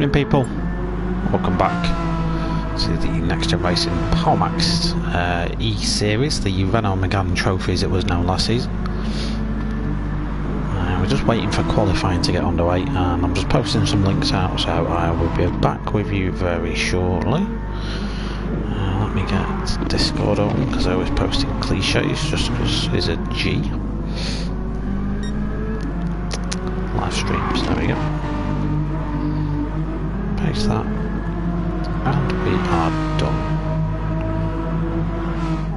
evening, people. Welcome back to the NxtGen Racing PowerMax eSeries, the Renault Megane trophies it was known last season. We're just waiting for qualifying to get underway, and I'm just posting some links out, so I will be back with you very shortly. Let me get Discord on, because I always post in cliches just because it's a G. Live streams, there we go. Paste that, and we are done.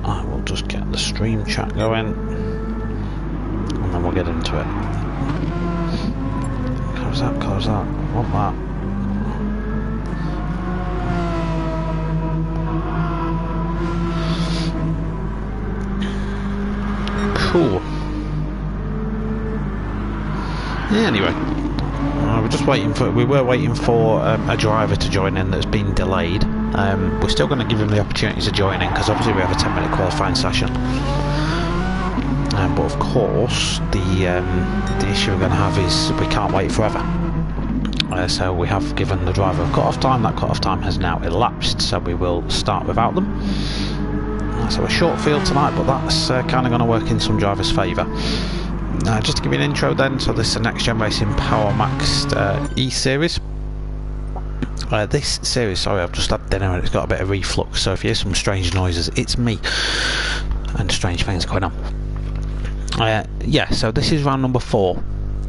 I will just get the stream chat going, and then we'll get into it. Close that, I want that. Cool. Anyway, we were waiting for a driver to join in that's been delayed. We're still going to give him the opportunity to join in, because obviously we have a 10-minute qualifying session. But of course, the issue we're going to have is we can't wait forever. So we have given the driver a cut-off time. That cut-off time has now elapsed, so we will start without them. So a short field tonight, but that's kind of going to work in some drivers' favour. Just to give you an intro then, so this is the NxtGen Racing PowerMax eSeries. This series, sorry, I've just had dinner and it's got a bit of reflux, so if you hear some strange noises, it's me and strange things going on. Yeah, so this is round number 4.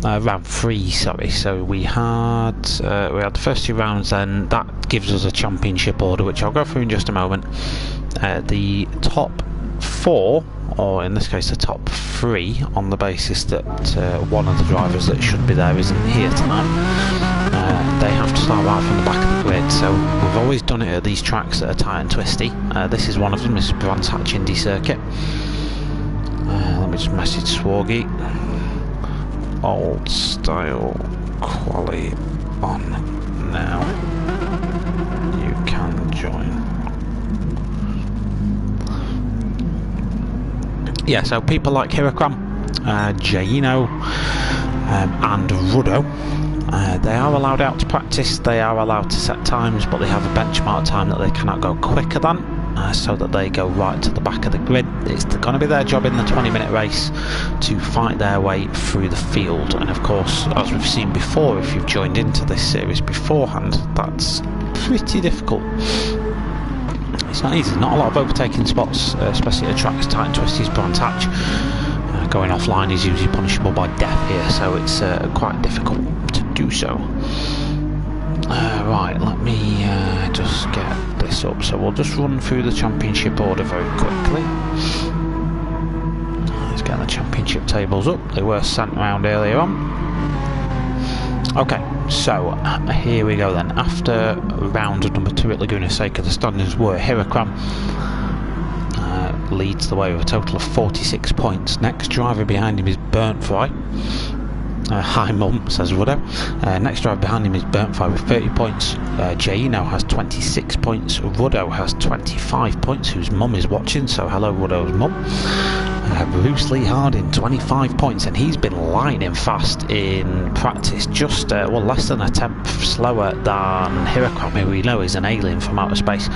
Round 3, sorry. So we had the first 2 rounds, then that gives us a championship order, which I'll go through in just a moment. The top 4, or in this case the top 3, on the basis that one of the drivers that should be there isn't here tonight, they have to start right from the back of the grid. So we've always done it at these tracks that are tight and twisty. This is one of them. This is Brands Hatch Indy Circuit. Let me just message Swaggy. Old style quali on now. You can join. Yeah, so people like Hirakram, Jaino, and Rudo, they are allowed out to practice. They are allowed to set times, but they have a benchmark time that they cannot go quicker than. So that they go right to the back of the grid. It's going to be their job in the 20-minute race to fight their way through the field, and of course, as we've seen before, if you've joined into this series beforehand, that's pretty difficult. It's not easy. Not a lot of overtaking spots, especially at tracks tight and twisty as Brands Hatch. Going offline is usually punishable by death here, so it's quite difficult to do so. Right, let me just get this up. So we'll just run through the championship order very quickly. Let's get the championship tables up. They were sent around earlier on. Okay, so here we go then. After round number 2 at Laguna Seca, the standings were Hirakram leads the way with a total of 46 points. Next driver behind him is Burnt Fry. Hi Mum, says Rudo. Next driver behind him is Burnt Fry with 30 points. Jaino has 26 points. Rudo has 25 points, whose mum is watching, so hello Rudo's mum. Bruce Lee Harding, 25 points, and he's been lightning fast in practice, just less than a tenth slower than Hirakram, who we know is an alien from outer space.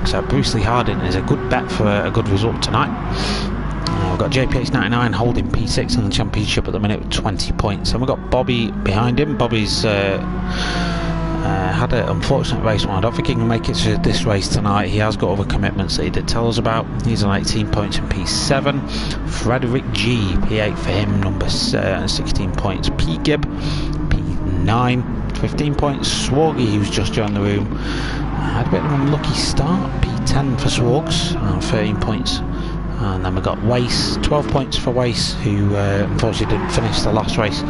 So Bruce Lee Harding is a good bet for a good result tonight. We've got JPH99 holding P6 in the championship at the minute with 20 points, and we've got Bobby behind him. Bobby's had an unfortunate race one. I don't think he can make it to this race tonight. He has got other commitments that he did tell us about. He's on 18 points in P7. Frederick G, P8 for him, number 16 points. P Gib, P9, 15 points. Swaggy, who's just joined the room, had a bit of an unlucky start. P10 for Swags, 13 points. And then we've got Wace, 12 points for Wace, who unfortunately didn't finish the last race.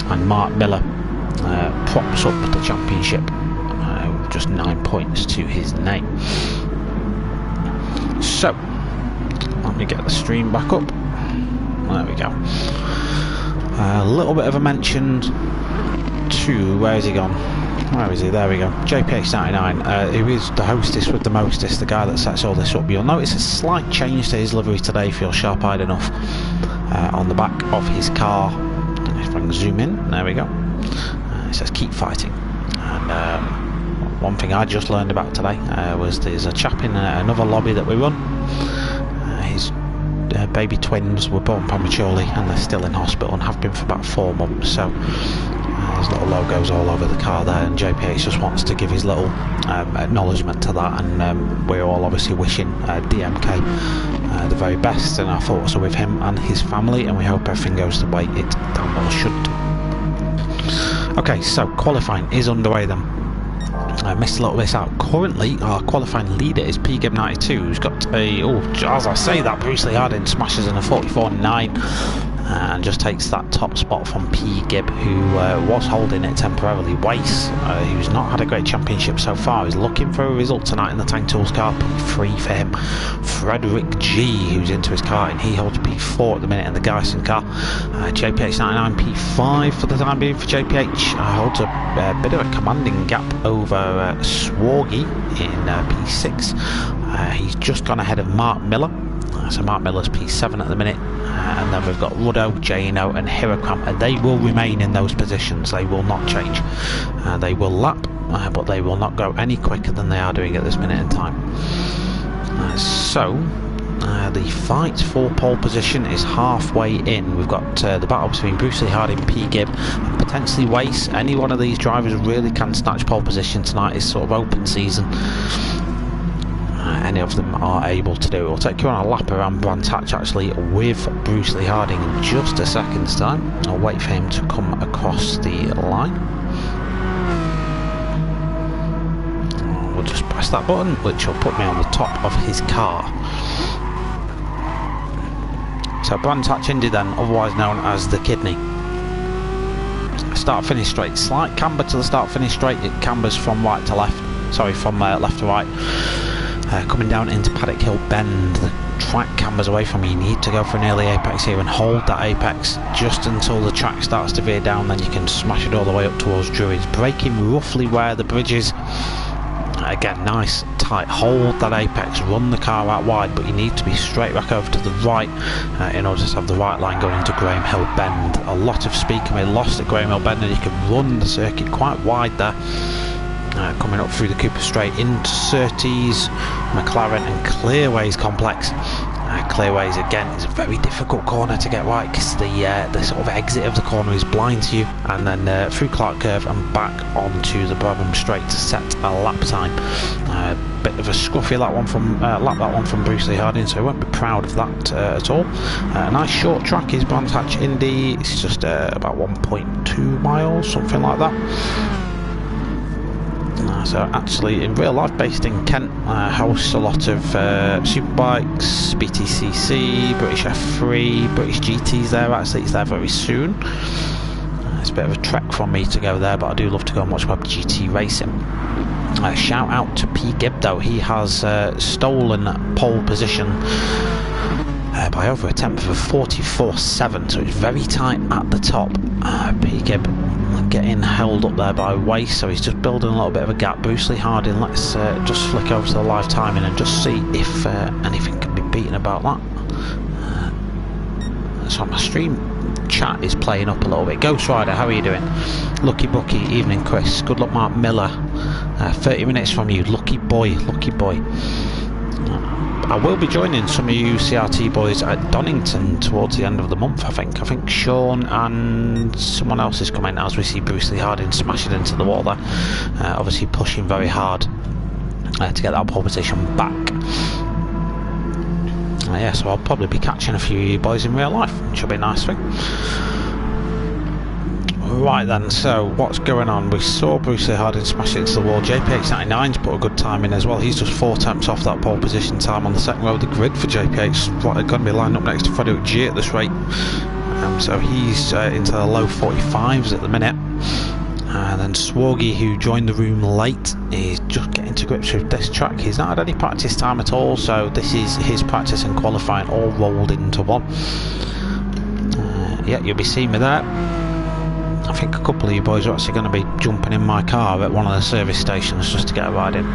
And Mark Miller props up the championship with just 9 points to his name. So, let me get the stream back up. There we go. A little bit of a mention to, where has he gone? Where is he? There we go. JPH99, who is the hostess with the mostest, the guy that sets all this up. You'll notice a slight change to his livery today if you're sharp-eyed enough. On the back of his car, if I can zoom in, there we go. It says keep fighting. And one thing I just learned about today was there's a chap in another lobby that we run. His baby twins were born prematurely and they're still in hospital and have been for about 4 months. So there's little logos all over the car there, and JPH just wants to give his little acknowledgement to that, and we're all obviously wishing DMK the very best, and our thoughts are with him and his family, and we hope everything goes the way it damn well should. Okay, so qualifying is underway then. I missed a little bit out. Currently, our qualifying leader is PGib92, who's got a, as I say that, Bruce Lee Harding smashes in a 44.9 and just takes that top spot from PGib, who was holding it temporarily. Weiss, who's not had a great championship so far, is looking for a result tonight in the Tank Tools car. P3 for him. Frederick G, who's into his car, and he holds P4 at the minute in the Geisen car. JPH99 P5 for the time being for JPH. Holds a bit of a commanding gap over Swargy in P6. He's just gone ahead of Mark Miller. So Mark Miller's P7 at the minute, and then we've got Ruddo, Jano and Hirakram, and they will remain in those positions. They will not change. They will lap, but they will not go any quicker than they are doing at this minute in time. The fight for pole position is halfway in. We've got the battle between Bruce Lee Harding, PGib and potentially Weiss. Any one of these drivers really can snatch pole position tonight. It's sort of open season. Any of them are able to do it. We'll take you on a lap around Brands Hatch actually with Bruce Lee Harding in just a second's time. I'll wait for him to come across the line. We'll just press that button, which will put me on the top of his car. So Brands Hatch Indy then, otherwise known as the Kidney. Start finish straight, slight camber to the start finish straight. It cambers from right to left, sorry, from left to right. Coming down into Paddock Hill Bend, the track cambers away from you. You need to go for an early apex here and hold that apex just until the track starts to veer down, then you can smash it all the way up towards Druids, braking roughly where the bridge is. Again, nice tight, hold that apex, run the car out wide, but you need to be straight back over to the right in order to have the right line going into Graham Hill Bend. A lot of speed can be lost at Graham Hill Bend, and you can run the circuit quite wide there. Coming up through the Cooper Straight into Surtees, McLaren and Clearways complex. Clearways again is a very difficult corner to get right because the sort of exit of the corner is blind to you, and then through Clark Curve and back onto the Brabham Straight to set a lap time. Bit of a scruffy lap that one from Bruce Lee Harding, so I won't be proud of that at all. A nice short track is Brands Hatch Indy. It's just about 1.2 miles, something like that. So actually in real life based in Kent, hosts a lot of superbikes, BTCC, British F3, British GTs there. Actually it's there very soon. It's a bit of a trek from me to go there, but I do love to go and watch my GT racing. Shout out to PGib though, he has stolen pole position by over a tenth of a 44.7, so it's very tight at the top. PGib getting held up there by Weiss, so he's just building a little bit of a gap. Bruce Lee Harding, let's just flick over to the live timing and just see if anything can be beaten about that. So my stream chat is playing up a little bit. Ghost Rider, how are you doing? Lucky Bucky, evening Chris. Good luck Mark Miller. 30 minutes from you, lucky boy, lucky boy. I will be joining some of you CRT boys at Donington towards the end of the month, I think. I think Sean and someone else is coming as we see Bruce Lee Harding smashing into the wall there. Obviously pushing very hard to get that pole position back. Yeah, so I'll probably be catching a few of you boys in real life, which will be a nice thing. Right then, so what's going on? We saw Bruce Lee Harding smash it into the wall. JPH99's put a good time in as well. He's just 4 attempts off that pole position time on the second row of the grid for JPH. Going to be lined up next to Frederick G at this rate. So he's into the low 45s at the minute. And then Swargy, who joined the room late, is just getting to grips with this track. He's not had any practice time at all, so this is his practice and qualifying all rolled into one. Yeah, you'll be seeing me there. I think a couple of you boys are actually going to be jumping in my car at one of the service stations just to get a ride in.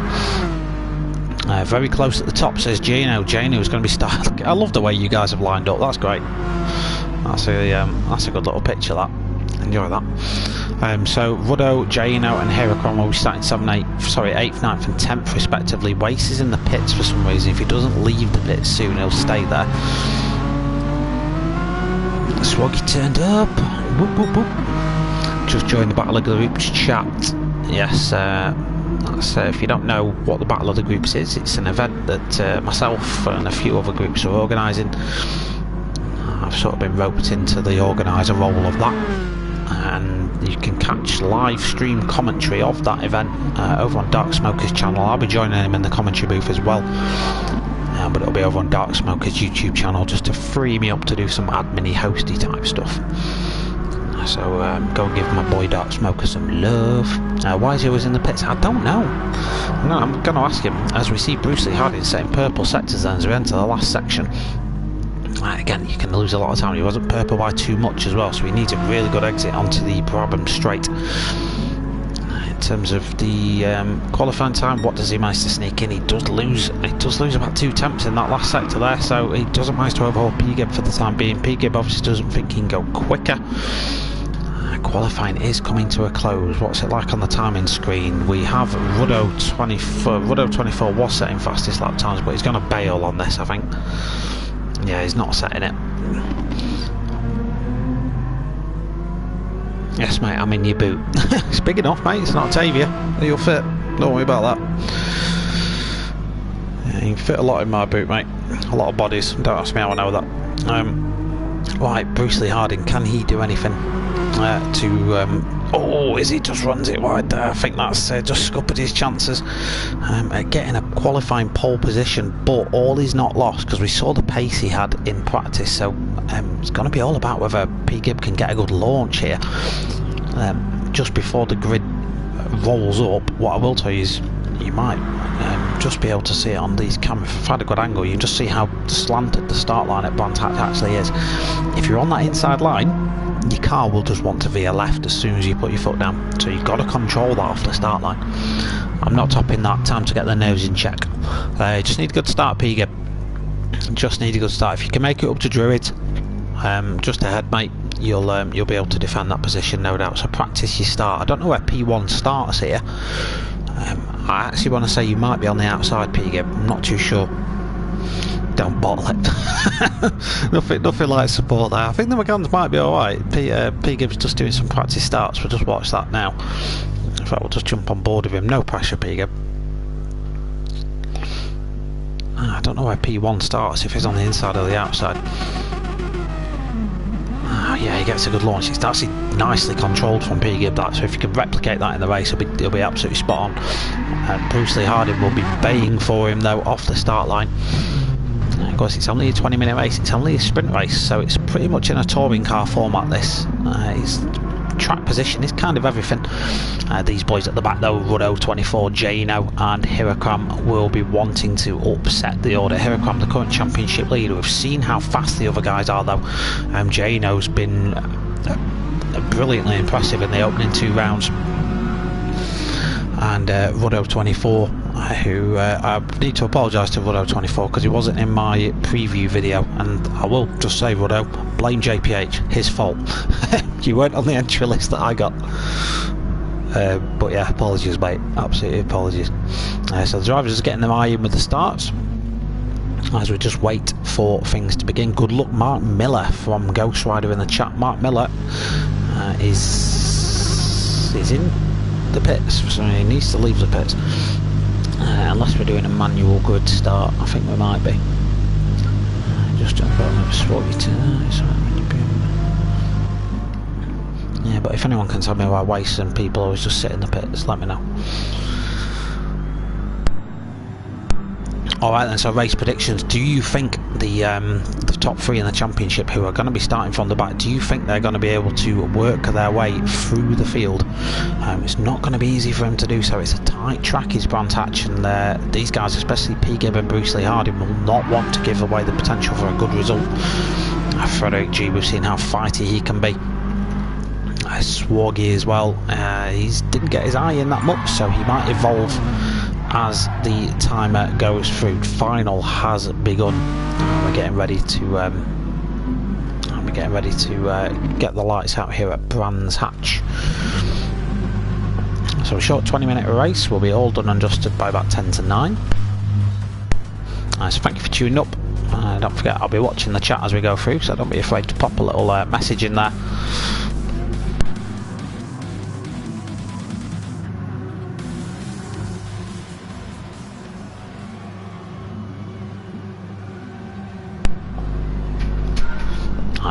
Very close at the top, says Jano. Jano is going to be starting. I love the way you guys have lined up. That's great. That's a good little picture. That. Enjoy that. So Ruddo, Jano and Heracron will be starting 8th, 9th and 10th respectively. Wace is in the pits for some reason. If he doesn't leave the pits soon, he'll stay there. Swaggy turned up. Whoop, whoop, whoop. Just joined the Battle of the Groups chat. Yes, if you don't know what the Battle of the Groups is, it's an event that myself and a few other groups are organising. I've sort of been roped into the organiser role of that, and you can catch live stream commentary of that event over on Dark Smoker's channel. I'll be joining him in the commentary booth as well, but it'll be over on Dark Smoker's YouTube channel just to free me up to do some admin-y, hosty type stuff. So go and give my boy Dark Smoker some love. Why is he always in the pits? I don't know. I'm going to ask him. As we see Bruce Lee Harding setting purple sectors then as we enter the last section. Again, you can lose a lot of time. He wasn't purple by too much as well, so he needs a really good exit onto the Brabham straight. In terms of the qualifying time, what does he manage to sneak in? He does lose about 2 tenths in that last sector there, so he doesn't manage to overhaul P-Gib for the time being. P-Gib obviously doesn't think he can go quicker. Qualifying is coming to a close. What's it like on the timing screen? We have Ruddo 24 was setting fastest lap times, but he's going to bail on this, I think. Yeah, he's not setting it. Yes, mate, I'm in your boot. It's big enough, mate. It's not Tavia. You'll fit. Don't worry about that. Yeah, you can fit a lot in my boot, mate. A lot of bodies. Don't ask me how I know that. Right, Bruce Lee Harding, can he do anything is he just runs it wide there? I think that's just scuppered his chances at getting a qualifying pole position, but all is not lost because we saw the pace he had in practice, so it's going to be all about whether P-Gib can get a good launch here just before the grid rolls up. What I will tell you is you might just be able to see it on these cameras. If I've had a good angle, you can just see how slanted the start line at Brand Hatch actually is. If you're on that inside line, your car will just want to veer left as soon as you put your foot down, so you've got to control that off the start line. I'm not topping that. Time to get the nose in check. Just need a good start, P-Gib. Just need a good start. If you can make it up to Druid, just ahead, mate, you'll be able to defend that position, no doubt. So practice your start. I don't know where P1 starts here. I actually want to say you might be on the outside, P-Gib. I'm not too sure. Don't bottle it. nothing like support there. I think the Meganes might be alright. P-Gib's just doing some practice starts. We'll just watch that now. In fact, we'll just jump on board with him. No pressure, P-Gib. I don't know where P1 starts, if he's on the inside or the outside. Yeah, he gets a good launch. It's actually nicely controlled from P-Gib, that, so if you can replicate that in the race, it'll be absolutely spot on. And Bruce Lee Harding will be baying for him though off the start line. Of course, it's only a 20-minute race, it's only a sprint race, so it's pretty much in a touring car format, this. His track position is kind of everything. These boys at the back though, Ruddo 24, Jano and Heracron, will be wanting to upset the order. Heracron, the current championship leader. We've seen how fast the other guys are though. Jano's been brilliantly impressive in the opening 2 rounds. And Ruddo 24, who I need to apologise to Ruddo 24 because he wasn't in my preview video, and I will just say, Ruddo, blame JPH, his fault. You weren't on the entry list that I got. But yeah, apologies mate, absolutely apologies. So the drivers are getting their eye in with the starts as we just wait for things to begin. Good luck, Mark Miller from Ghost Rider in the chat. Mark Miller is in the pits, so he needs to leave the pits unless we're doing a manual grid start. I think we might be. Just jump on the Sporty tonight. Yeah, but if anyone can tell me why Waste and people always just sit in the pits, let me know. Alright then, so race predictions. Do you think the top 3 in the championship, who are going to be starting from the back, do you think they're going to be able to work their way through the field? It's not going to be easy for them to do so. It's a tight track, is Brand Hatch, and these guys, especially P-Gib and Bruce Lee Harding, will not want to give away the potential for a good result. Frederick G, we've seen how fighty he can be. Swaggy as well, he didn't get his eye in that much, so he might evolve as the timer goes through. Final has begun. We're getting ready to get the lights out here at Brands Hatch. So a short 20-minute race will be all done and dusted by about 10 to 9. So thank you for tuning up. Don't forget, I'll be watching the chat as we go through, so don't be afraid to pop a little message in there.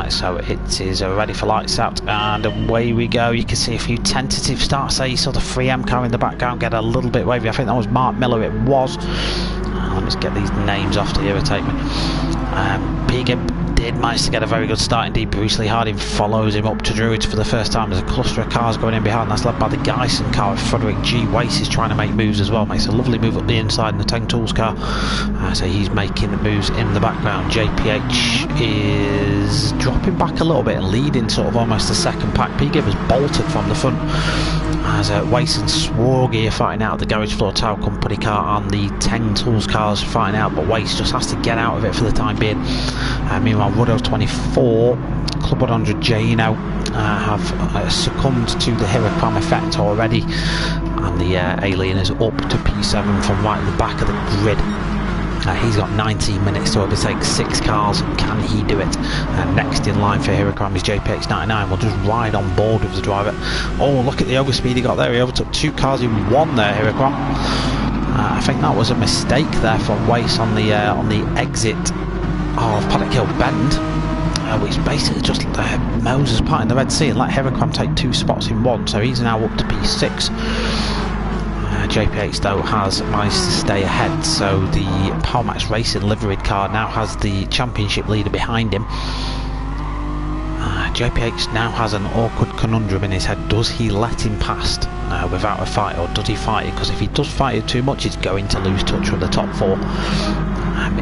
So it is ready for lights out, and away we go. You can see a few tentative starts there. You saw the 3M car in the background get a little bit wavy. I think that was Mark Miller, it was. Let me just get these names off to irritate me. Pigib did manage to get a very good start indeed. Bruce Lee Harding follows him up to Druids for the first time. There's a cluster of cars going in behind. That's led by the Geisen car. Frederick G. Wace is trying to make moves as well. Makes a lovely move up the inside in the Teng Tools car. So he's making the moves in the background. JPH is dropping back a little bit and leading sort of almost the second pack. Pigib has bolted from the front as Wace and Swargy are fighting out. The Garage Floor Tower Company car and the Teng Tools cars fighting out, but Wace just has to get out of it for the time being. Meanwhile, Ruddo 24, Club 100 Jano have succumbed to the Hirocom effect already, and the Alien is up to P7 from right at the back of the grid. He's got 19 minutes to overtake 6 cars. Can he do it? Next in line for Hirocom is JPX99. We'll just ride on board with the driver. Oh, look at the overspeed he got there. He overtook 2 cars in 1 there, Hirocom. I think that was a mistake there from Wace on the exit of Paddock Hill Bend, which basically just Moses part in the Red Sea and let Hirocom take 2 spots in 1, so he's now up to P6. JPH though has managed to stay ahead, so the PowerMax Racing liveried car now has the championship leader behind him. JPH now has an awkward conundrum in his head. Does he let him past without a fight, or does he fight it? Because if he does fight it too much, he's going to lose touch with the top 4.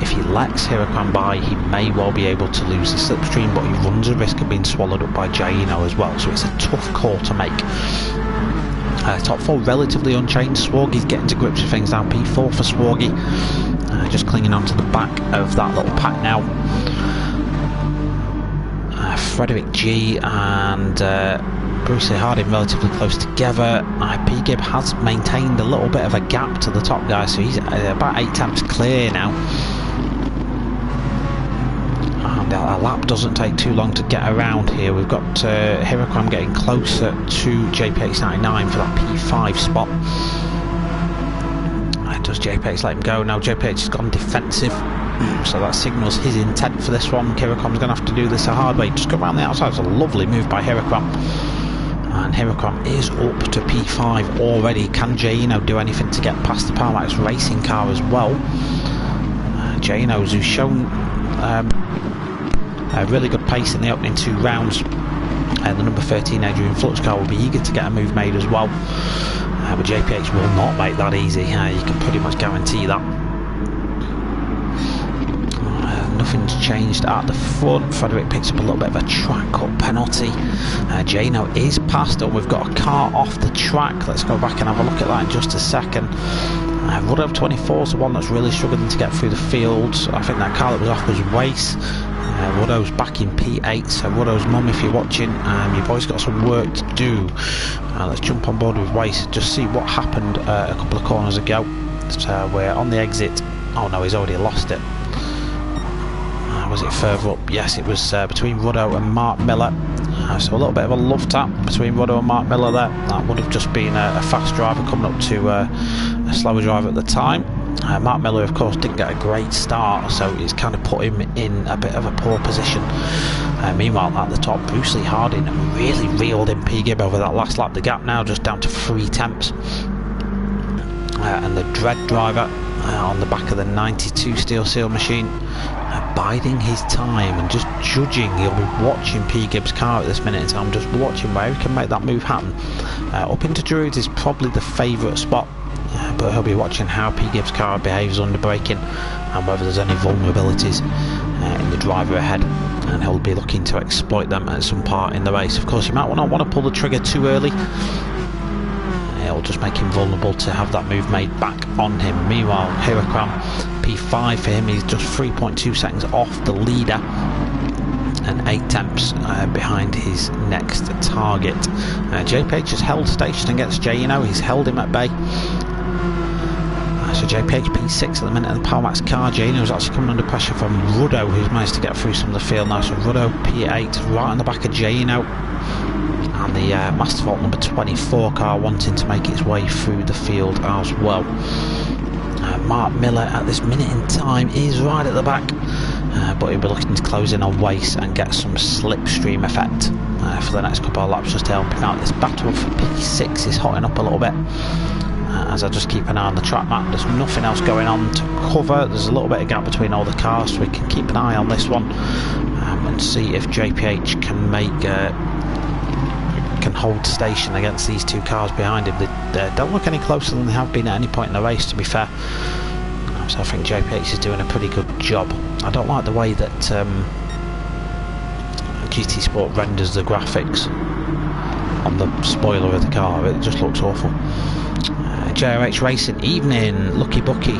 If he lets Hirocom by, he may well be able to lose the slipstream, but he runs a risk of being swallowed up by Jaino as well, so it's a tough call to make. Top 4 relatively unchanged. Swargy's getting to grips with things now. P4 for Swargy, just clinging onto the back of that little pack now. Frederick G and Bruce Lee Harding relatively close together. Pigib has maintained a little bit of a gap to the top guy, so he's about 8 tenths clear now. And a lap doesn't take too long to get around here. We've got Hirocom getting closer to JPX99 for that P5 spot. Does JPX let him go? No, JPX has gone defensive, so that signals his intent for this one. Hirocom's going to have to do this a hard way. Just go around the outside. It's a lovely move by Hirocom. And Hirocom is up to P5 already. Can Jaino do anything to get past the PowerMax Racing car as well? Jaino's who's shown a really good pace in the opening 2 rounds. The number 13 Adrian Flux car will be eager to get a move made as well. But JPH will not make that easy. You can pretty much guarantee that. Nothing's changed at the front. Frederick picks up a little bit of a track cut penalty. Jaino is past, and we've got a car off the track. Let's go back and have a look at that in just a second. Ruddo 24 is the one that's really struggling to get through the field. I think that car that was off was Wace. Ruddo's back in P8, so Ruddo's mum, if you're watching, your boy's got some work to do. Let's jump on board with Wace, just see what happened a couple of corners ago. So we're on the exit. Oh no, he's already lost it. Was it further up? Yes, it was between Ruddo and Mark Miller. So a little bit of a love tap between Ruddo and Mark Miller there. That would have just been a fast driver coming up to a slower driver at the time. Mark Miller, of course, didn't get a great start, so it's kind of put him in a bit of a poor position. Meanwhile, at the top, Bruce Lee Harding really reeled in Pigib over that last lap. The gap now just down to 3 tenths. And the Dread driver on the back of the 92 Steel Seal machine, biding his time and just judging. He'll be watching Pigib's car at this minute in time, just watching where he can make that move happen. Up into Druids is probably the favourite spot, but he'll be watching how Pigib's car behaves under braking and whether there's any vulnerabilities in the driver ahead, and he'll be looking to exploit them at some part in the race. Of course, you might not want to pull the trigger too early. It'll just make him vulnerable to have that move made back on him. Meanwhile, Hirocom, P5 for him, he's just 3.2 seconds off the leader. and 8 tenths behind his next target. JPH has held station against Gino. He's held him at bay. So JPH P6 at the minute in the Powermax car. Gino's actually coming under pressure from Ruddo, who's managed to get through some of the field now. So Ruddo P8 right on the back of Gino, and the Mastervolt number 24 car wanting to make its way through the field as well. Mark Miller at this minute in time is right at the back, but he'll be looking to close in on Wace and get some slipstream effect for the next couple of laps, just to help him out. This battle for P6 is hotting up a little bit. As I just keep an eye on the track map, there's nothing else going on to cover. There's a little bit of gap between all the cars, so we can keep an eye on this one and see if JPH can can hold station against these two cars behind him. They don't look any closer than they have been at any point in the race, to be fair. So I think JPH is doing a pretty good job. I don't like the way that GT Sport renders the graphics on the spoiler of the car. It just looks awful. JRH Racing, evening, Lucky Bucky.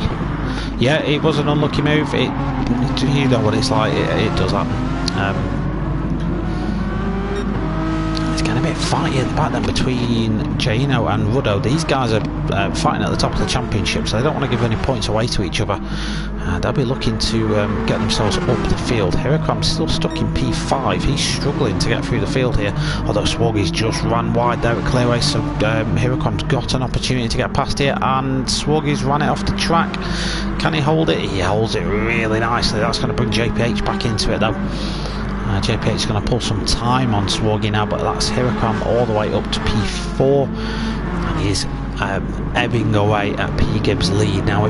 Yeah, it was an unlucky move. You know what it's like, it does happen. It's getting a bit fighty at the back then between Gino and Ruddo. These guys are fighting at the top of the championship, so they don't want to give any points away to each other. They'll be looking to get themselves up the field. Hiracom's still stuck in P5. He's struggling to get through the field here, although Swoggy's just ran wide there at Clearway, so Hiracom's got an opportunity to get past here, and Swoggy's ran it off the track. Can he hold it? He holds it really nicely. That's going to bring JPH back into it though. JPH is going to pull some time on Swoggy now, but that's Hiracom all the way up to P4, and he's ebbing away at P Gibbs' lead. Now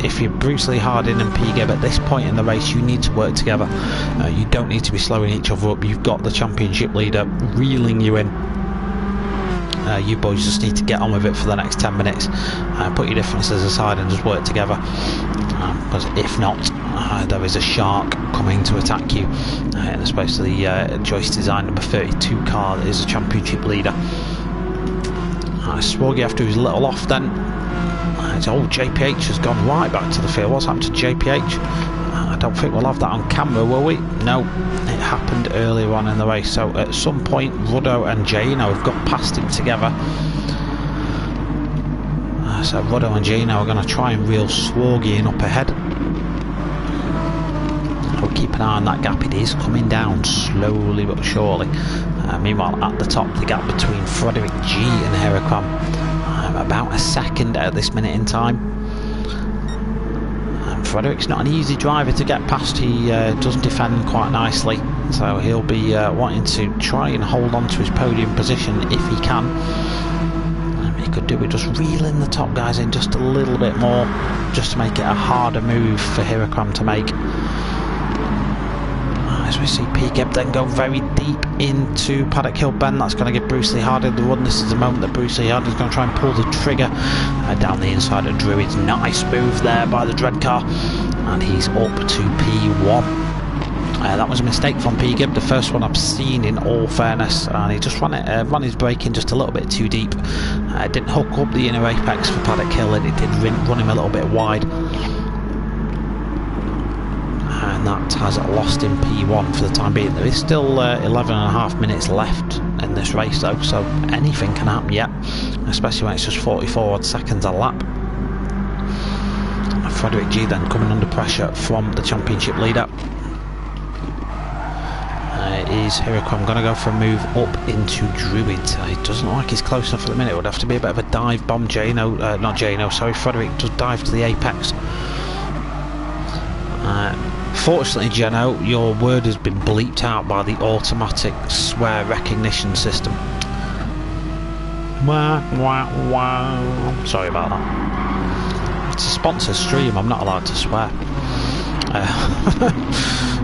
if you're Bruce Lee Harding and P Gibb at this point in the race, you need to work together. You don't need to be slowing each other up. You've got the championship leader reeling you in. You boys just need to get on with it for the next 10 minutes. Put your differences aside and just work together, because if not, there is a shark coming to attack you in the space of the Joyce Design number 32 car that is a championship leader. Swoggy after his little off then. JPH has gone right back to the field. What's happened to JPH? I don't think we'll have that on camera, will we? No, it happened earlier on in the race. So at some point Ruddo and Gino have got past him together. So Ruddo and Gino are going to try and reel Swoggy in up ahead. We'll keep an eye on that gap. It is coming down slowly but surely. Meanwhile, at the top, the gap between Frederick G and Hiracom, about a second at this minute in time. Frederick's not an easy driver to get past. He does defend quite nicely, so he'll be wanting to try and hold on to his podium position if he can. He could do with just reeling the top guys in just a little bit more, just to make it a harder move for Hiracom to make. As we see P Gibb then go very deep into Paddock Hill Bend. That's going to give Bruce Lee Harding the run. This is the moment that Bruce Lee Harding is going to try and pull the trigger down the inside of Druids. Nice move there by the Dread car, and he's up to P1. That was a mistake from P Gibb, the first one I've seen in all fairness, and he just ran his braking just a little bit too deep. Didn't hook up the inner apex for Paddock Hill, and it did run him a little bit wide. And that has lost him P1 for the time being. There is still 11.5 minutes left in this race though, so anything can happen yet, especially when it's just 44 odd seconds a lap. Frederick G then coming under pressure from the championship leader. Is Hiracom going to go for a move up into Druids? It doesn't look like he's close enough at the minute. It would have to be a bit of a dive bomb. Frederick does dive to the apex. Fortunately, Geno, your word has been bleeped out by the automatic swear recognition system. Wah, wah, wah. Sorry about that. It's a sponsored stream, I'm not allowed to swear.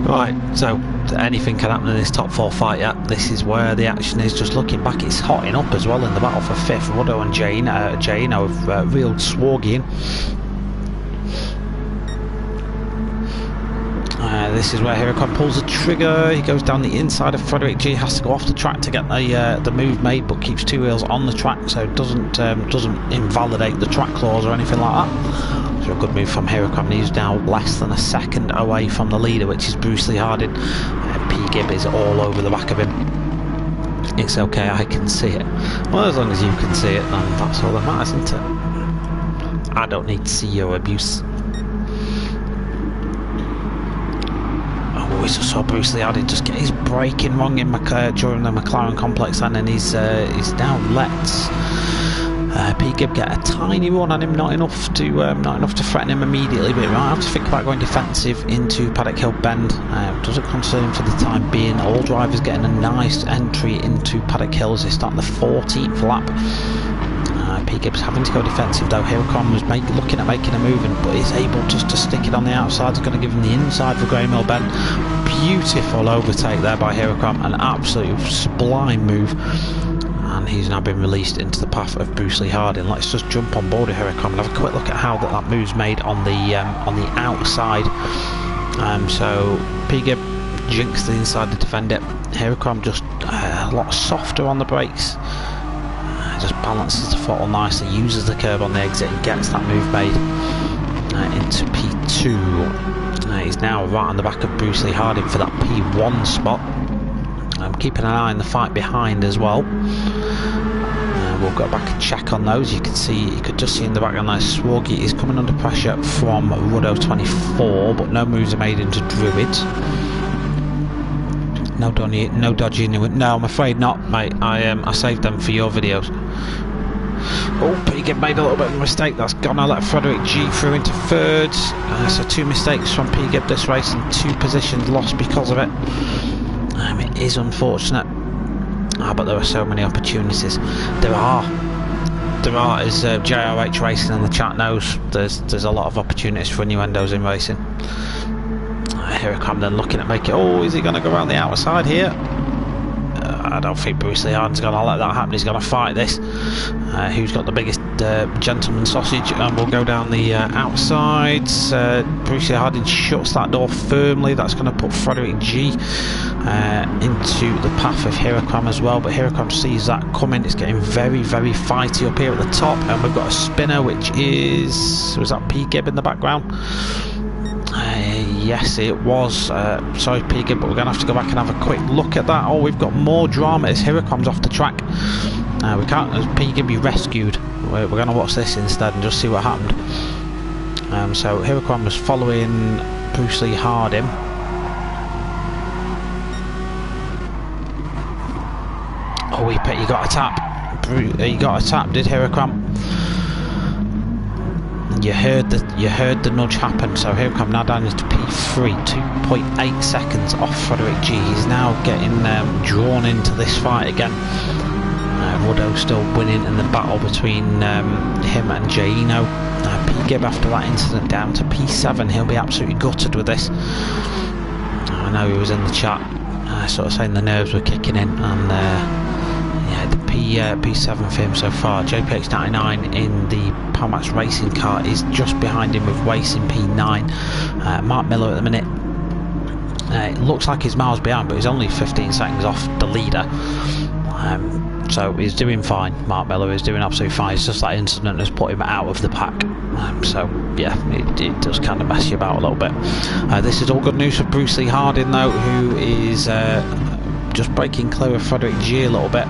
Right, so anything can happen in this top 4 fight. Yeah, this is where the action is. Just looking back, it's hotting up as well in the battle for 5th. Ruddo and Gino have reeled Swoggy in. This is where Hirocom pulls the trigger. He goes down the inside of Frederick G, has to go off the track to get the move made, but keeps two wheels on the track, so doesn't invalidate the track clause or anything like that. So a good move from Hirocom. He's now less than a second away from the leader, which is Bruce Lee Harding. P-Gib is all over the back of him. It's okay, I can see it. Well, as long as you can see it, then that's all that matters, isn't it? I don't need to see your abuse. Oh, we just saw Bruce Lee Harding just get his braking wrong in during the McLaren complex, and he's now let P-Gib get a tiny run on him, not enough to threaten him immediately, but he might have to think about going defensive into Paddock Hill Bend. Doesn't concern him for the time being. All drivers getting a nice entry into Paddock Hill as they start the 14th lap. P-Gib's having to go defensive though. Hirocom was looking at making a move, but he's able just to stick it on the outside. It's going to give him the inside for Graham Hill Bend. Beautiful overtake there by Hirocom, an absolute sublime move. And he's now been released into the path of Bruce Lee Harding. Let's just jump on board of Hirocom and have a quick look at how that move's made on the outside. So P-Gib jinks the inside to defend it. Hirocom just a lot softer on the brakes. Just balances the throttle nicely, uses the curb on the exit and gets that move made into P2. He's now right on the back of Bruce Lee Harding for that P1 spot. I'm keeping an eye on the fight behind as well. We'll go back and check on those. You can see, you could just see in the background there, Swoggy is coming under pressure from Ruddo 24, but no moves are made into Druid. No dodgy, no, I'm afraid not, mate. I saved them for your videos. Oh, P-Gib made a little bit of a mistake. That's gonna let Frederick G through into third. So two mistakes from P-Gib this race and two positions lost because of it. It is unfortunate, but there are so many opportunities. There are, as JRH Racing in the chat knows, there's a lot of opportunities for innuendos in racing. Here I come then, looking at making. Oh, is he going to go around the outside here? I don't think Bruce Lee Harding's going to let that happen. He's going to fight this. Who's got the biggest gentleman sausage? And we'll go down the outside. Bruce Lee Harding shuts that door firmly. That's going to put Frederick G into the path of Hirocom as well. But Hirocom sees that coming. It's getting very, very fighty up here at the top. And we've got a spinner, which was that P-Gib in the background? Yes, it was. Sorry, P-Gib, but we're going to have to go back and have a quick look at that. Oh, we've got more drama as Hirocom's off the track. We can't, as P-Gib be rescued. We're going to watch this instead and just see what happened. So Hirocom was following Bruce Lee Harding. Oh, he got a tap. He got a tap, did Hirocom? You heard the nudge happen. So Hirocom now down into P3, 2.8 seconds off Frederick G. He's now getting drawn into this fight again. Ruddo still winning in the battle between him and Jaino. P-Gib after that incident down to P7. He'll be absolutely gutted with this. I know he was in the chat sort of saying the nerves were kicking in, and yeah, the P7 for him so far. JPX99 in the Palmax racing car is just behind him with Wace in P9. Mark Miller at the minute, it looks like he's miles behind, but he's only 15 seconds off the leader. So he's doing fine. Mark Miller is doing absolutely fine. It's just that incident has put him out of the pack. So yeah, it does kind of mess you about a little bit. This is all good news for Bruce Lee Harding though, who is just breaking clear of Frederick G a little bit.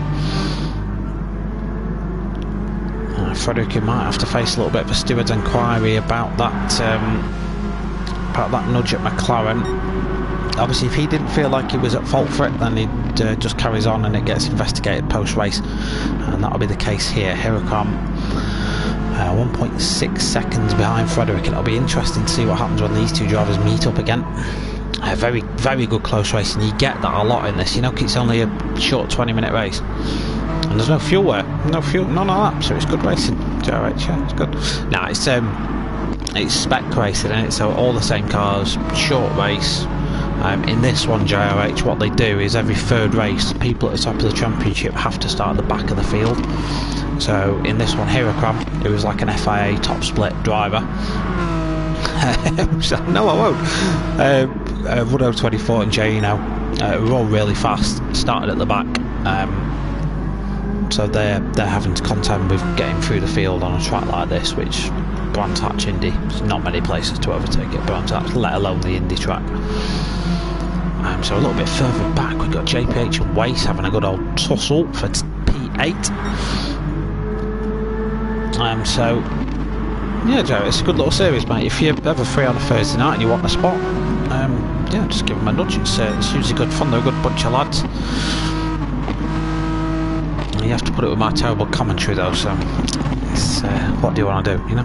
Frederick might have to face a little bit of a steward's inquiry about that nudge at McLaren. Obviously, if he didn't feel like he was at fault for it, then he just carries on and it gets investigated post-race, and that'll be the case here. Hirocom 1.6 seconds behind Frederick, and it'll be interesting to see what happens when these two drivers meet up again. Very, very good close racing. You get that a lot in this. You know, it's only a short 20-minute race, and there's no fuel wear, none of that, so it's good racing. JRH, yeah, it's good. Nah, it's spec racing, isn't it? So all the same cars, short race. In this one, JRH, what they do is every third race, people at the top of the championship have to start at the back of the field. So in this one, Hirocom, who was like an FIA top split driver. No, I won't. Rudo 24 and Gino were all really fast, started at the back, so they're having to contend with getting through the field on a track like this, which Brands Hatch Indy, there's not many places to overtake at Brands Hatch, let alone the Indy track. So a little bit further back we've got JPH and Wace having a good old tussle for P8. So yeah, Joe, it's a good little series, mate. If you're ever free on a Thursday night and you want a spot, yeah, just give them a nudge. It's usually good fun. They're a good bunch of lads. You have to put it with my terrible commentary though, so it's, what do you want to do, you know?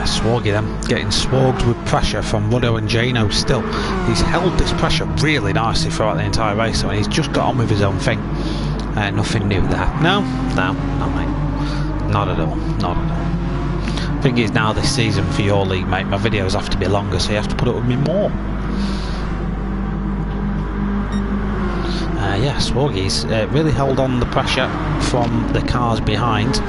Swoggy then, getting swogged with pressure from Rudo and Jano still. He's held this pressure really nicely throughout the entire race, and he's just got on with his own thing. Nothing new there. No, mate. Not at all, not at all. Thing is, now this season for your league, mate, my videos have to be longer, so you have to put up with me more. Yeah, Swoggy's really held on the pressure from the cars behind,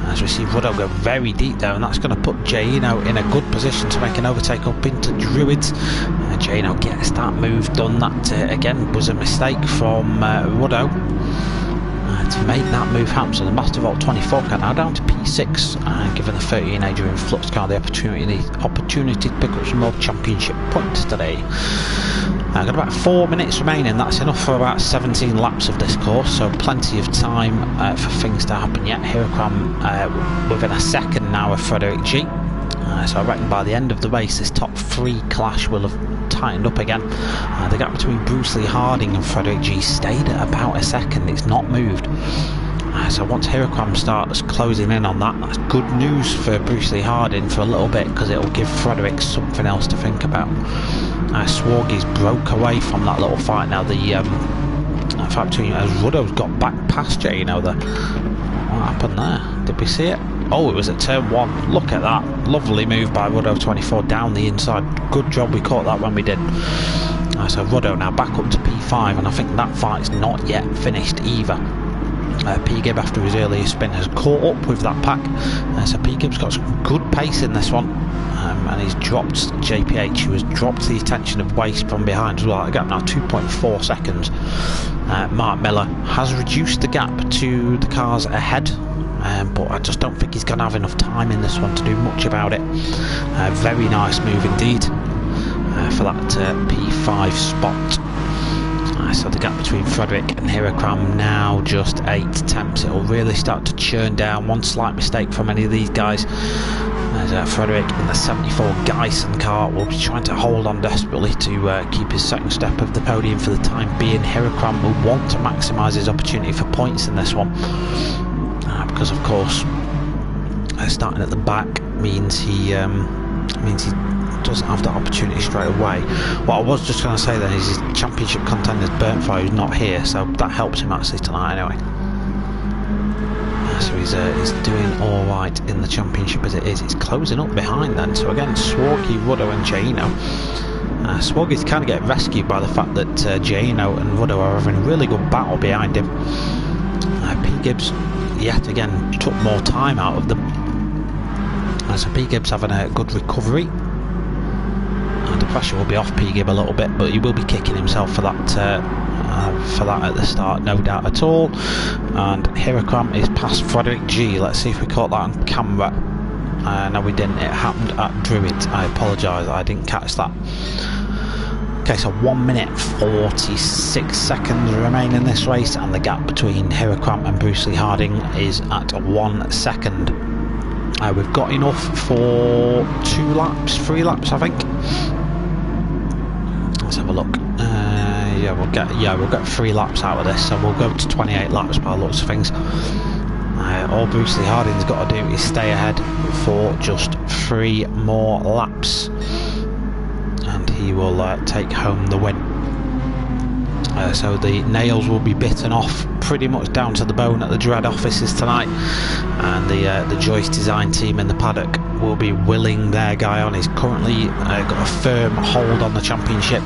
as we see Rudo go very deep there, and that's going to put Jano in a good position to make an overtake up into Druids. Jano gets that move done. That again was a mistake from Rudo to make that move happen. So the Master Vault 24 car now down to P6, giving the 13-ager in Flux car the opportunity to pick up some more championship points today. Got about 4 minutes remaining. That's enough for about 17 laps of this course, so plenty of time for things to happen yet. Hirocram within a second now of Frederick G. So I reckon by the end of the race this top 3 clash will have tightened up again. The gap between Bruce Lee Harding and Frederick G stayed at about a second. It's not moved. So once Hirocram starts closing in on that, that's good news for Bruce Lee Harding for a little bit, because it will give Frederick something else to think about. Swoggy's broke away from that little fight now. The fight between as Rudo's got back past Jano there. What happened there? Did we see it? Oh, it was at turn 1. Look at that. Lovely move by Rudo 24 down the inside. Good job we caught that when we did. So Rudo now back up to P5, and I think that fight's not yet finished either. P-Gib, after his earlier spin, has caught up with that pack. So P-Gib's got some good pace in this one. And he's dropped JPH, who has dropped the attention of Waste from behind as well. The gap now 2.4 seconds. Mark Miller has reduced the gap to the cars ahead, but I just don't think he's going to have enough time in this one to do much about it. Very nice move indeed for that P5 spot. So the gap between Frederick and Hirocram now just 8 tenths. It will really start to churn down. One slight mistake from any of these guys, as Frederick in the 74 Geisen car will be trying to hold on desperately to keep his second step of the podium for the time being. Hirocram will want to maximise his opportunity for points in this one, because of course starting at the back means he doesn't have that opportunity straight away. What I was just going to say then is his championship contenders Burnfire is not here, so that helps him actually tonight anyway. So he's doing alright in the championship as it is. It's closing up behind then, so again Swoggy, Rudo and Jano. Swoggy's kind of getting rescued by the fact that Jano and Rudo are having a really good battle behind him. P-Gibbs yet again took more time out of them. So P-Gibbs having a good recovery. The pressure will be off P-Gib a little bit, but he will be kicking himself for that at the start, no doubt at all. And Hirocram is past Frederick G. Let's see if we caught that on camera. No, we didn't. It happened at Druids. I apologise, I didn't catch that. Okay, so 1 minute 46 seconds remain in this race, and the gap between Hirocram and Bruce Lee Harding is at 1 second. We've got enough for 3 laps, I think. Let's have a look. Yeah, we'll get 3 laps out of this, so we'll go to 28 laps by the looks of things. All Bruce Lee Harding's got to do is stay ahead for just 3 more laps, and he will take home the win. So the nails will be bitten off pretty much down to the bone at the Dread offices tonight, and the Joyce design team in the paddock will be willing their guy on. He's currently got a firm hold on the championship,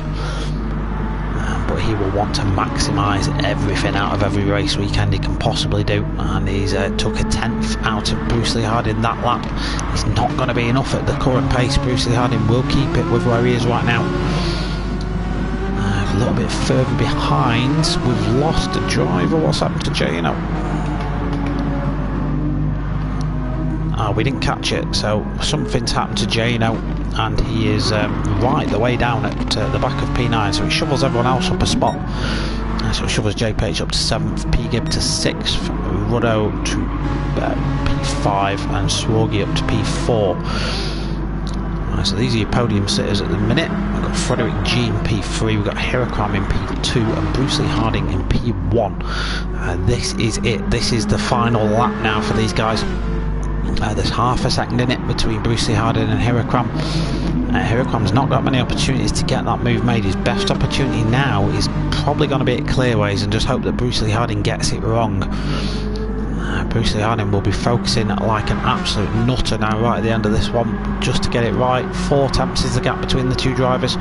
but he will want to maximise everything out of every race weekend he can possibly do, and he's took a 10th out of Bruce Lee Harding that lap. It's not going to be enough at the current pace. Bruce Lee Harding will keep it with where he is right now. A little bit further behind, we've lost a driver. What's happened to Jano? We didn't catch it, so something's happened to Jano, and he is right the way down at the back of P9, so it shovels everyone else up a spot. So it shovels JPH up to 7th, P-Gib to 6th, Ruddo to P5, and Swargy up to P4. So these are your podium sitters at the minute. We've got Frederick G in P3, we've got Hirakram in P2, and Bruce Lee Harding in P1. This is it. This is the final lap now for these guys. There's half a second in it between Bruce Lee Harding and Hirakram. Hirakram's not got many opportunities to get that move made. His best opportunity now is probably going to be at Clearways, and just hope that Bruce Lee Harding gets it wrong. Bruce Lee Harding will be focusing like an absolute nutter now right at the end of this one, just to get it right. 4 attempts is the gap between the two drivers.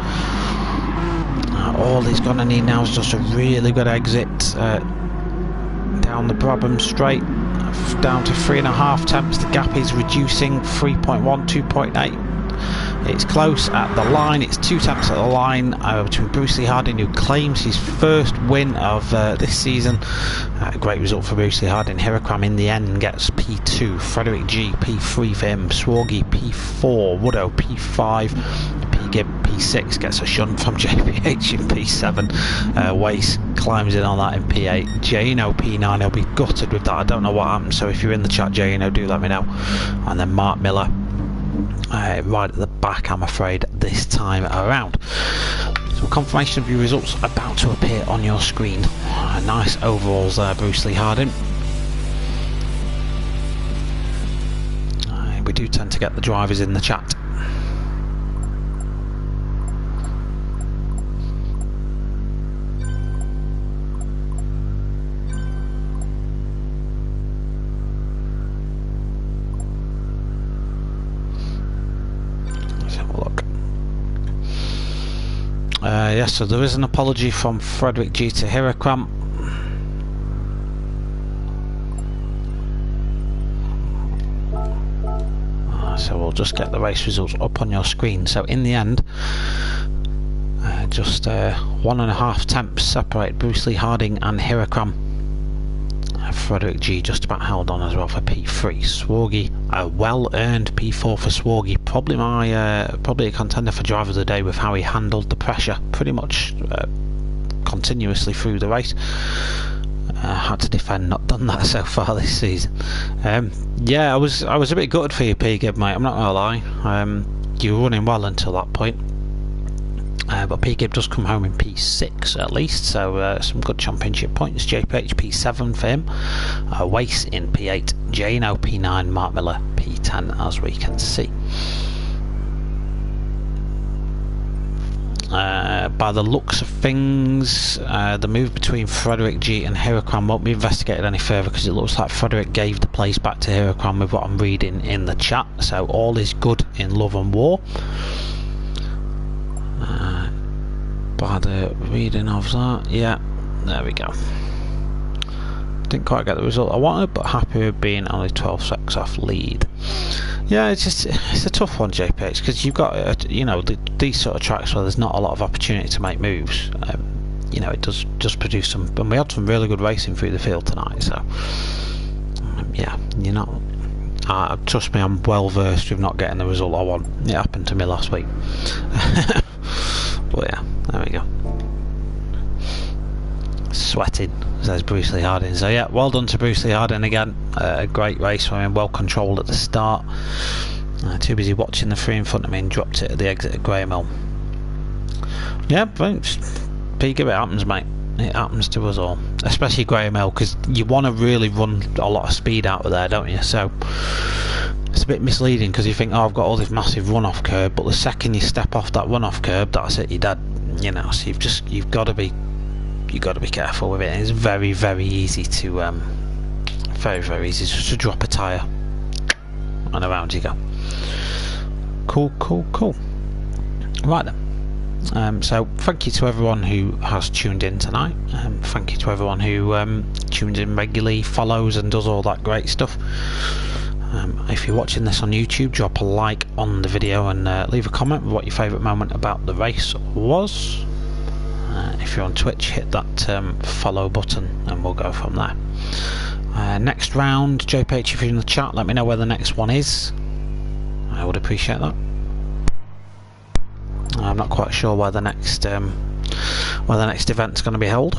All he's going to need now is just a really good exit down the Brabham straight, down to 3.5 attempts. The gap is reducing, 3.1, 2.8. It's close at the line. It's 2 attempts at the line between Bruce Lee Harding, who claims his first win of this season. Great result for Bruce Lee Harding. Hirakram in the end gets P2, Frederick G P3 for him, Swargy P4, Woodrow P5, P-Gib P6 gets a shunt from JPH in P7. Wace climbs in on that in P8. Jano P9, he'll be gutted with that. I don't know what happened, so if you're in the chat, Jano, do let me know. And then Mark Miller right at the back, I'm afraid, this time around. So confirmation of your results about to appear on your screen. Nice overalls there, Bruce Lee Harding. We do tend to get the drivers in the chat. Yes, so there is an apology from Frederick G to Hirakram. So we'll just get the race results up on your screen. So in the end, just 1.5 attempts separate Bruce Lee Harding and Hirakram. Frederick G just about held on as well for P3. Swargy, a well-earned P4 for Swargy. Probably probably a contender for driver of the day with how he handled the pressure pretty much continuously through the race. Had to defend, not done that so far this season. Yeah, I was a bit gutted for you, P-Gib, mate. I'm not gonna lie. You were running well until that point. But P-Gib does come home in P6 at least, so some good championship points. JPH P7 for him, Wace in P8, Jano P9, Mark Miller P10, as we can see. By the looks of things, the move between Frederick G and Hirakram won't be investigated any further, because it looks like Frederick gave the place back to Hirakram with what I'm reading in the chat, so all is good in love and war. By the reading of that, yeah, there we go. Didn't quite get the result I wanted, but happy with being only 12 seconds off lead. Yeah, it's a tough one, JPH, because you've got you know, these sort of tracks where there's not a lot of opportunity to make moves. You know, it does just produce some, and we had some really good racing through the field tonight. So yeah, you're not. Trust me, I'm well versed with not getting the result I want. It happened to me last week. But yeah, there we go. Sweating, says Bruce Lee Harding. So yeah, well done to Bruce Lee Harding again. A great race for him, well controlled at the start. Too busy watching the 3 in front of me and dropped it at the exit of Graham Hill. Yeah, P-Gib, it happens, mate. It happens to us all, especially Graham Hill, because you want to really run a lot of speed out of there, don't you? So it's a bit misleading, because you think, oh, I've got all this massive runoff curb, but the second you step off that runoff curb, that's it, you're dead. You know, so you've got to be careful with it. And it's very, very easy to very easy just to drop a tyre and around you go. Cool. Right then. So thank you to everyone who has tuned in tonight. Thank you to everyone who tunes in regularly, follows and does all that great stuff. If you're watching this on YouTube, drop a like on the video and leave a comment with what your favourite moment about the race was. If you're on Twitch, hit that follow button and we'll go from there. Next round, JPH, if you're in the chat, let me know where the next one is. I would appreciate that. I'm not quite sure where the next event's going to be held.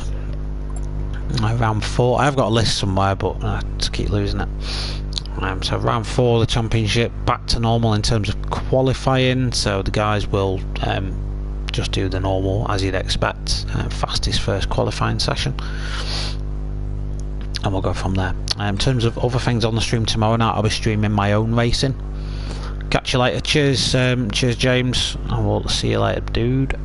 Round 4, I've got a list somewhere, but I just keep losing it. So round 4 of the championship, back to normal in terms of qualifying. So the guys will just do the normal as you'd expect, fastest first qualifying session, and we'll go from there. In terms of other things on the stream tomorrow night, I'll be streaming my own racing. Catch you later. Cheers, cheers James, and we'll see you later, dude.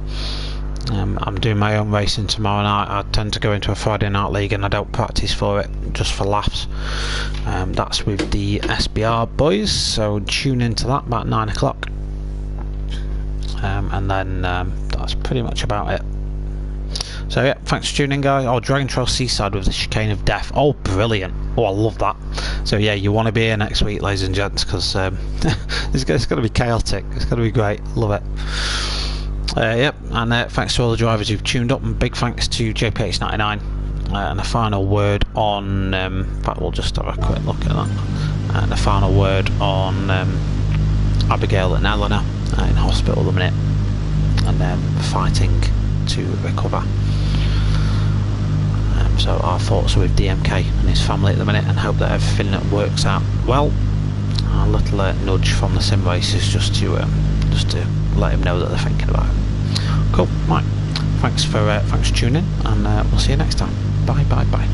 I'm doing my own racing tomorrow night. I tend to go into a Friday night league and I don't practice for it, just for laughs. That's with the SBR boys, so tune into that about 9 o'clock. And then that's pretty much about it. So yeah, thanks for tuning in, guys. Oh, Dragon Trail Seaside with the Chicane of Death. Oh, brilliant. Oh, I love that. So yeah, you want to be here next week, ladies and gents, because it's going to be chaotic. It's going to be great. Love it. Yep, and thanks to all the drivers who've tuned up, and big thanks to JPH99. And a final word on, in fact we'll just have a quick look at that. And a final word on Abigail and Eleanor in hospital at the minute, and fighting to recover. So our thoughts are with DMK and his family at the minute, and hope that everything works out well. A little nudge from the sim races just to let him know that they're thinking about it. Cool, right. Thanks for tuning in, and we'll see you next time. Bye.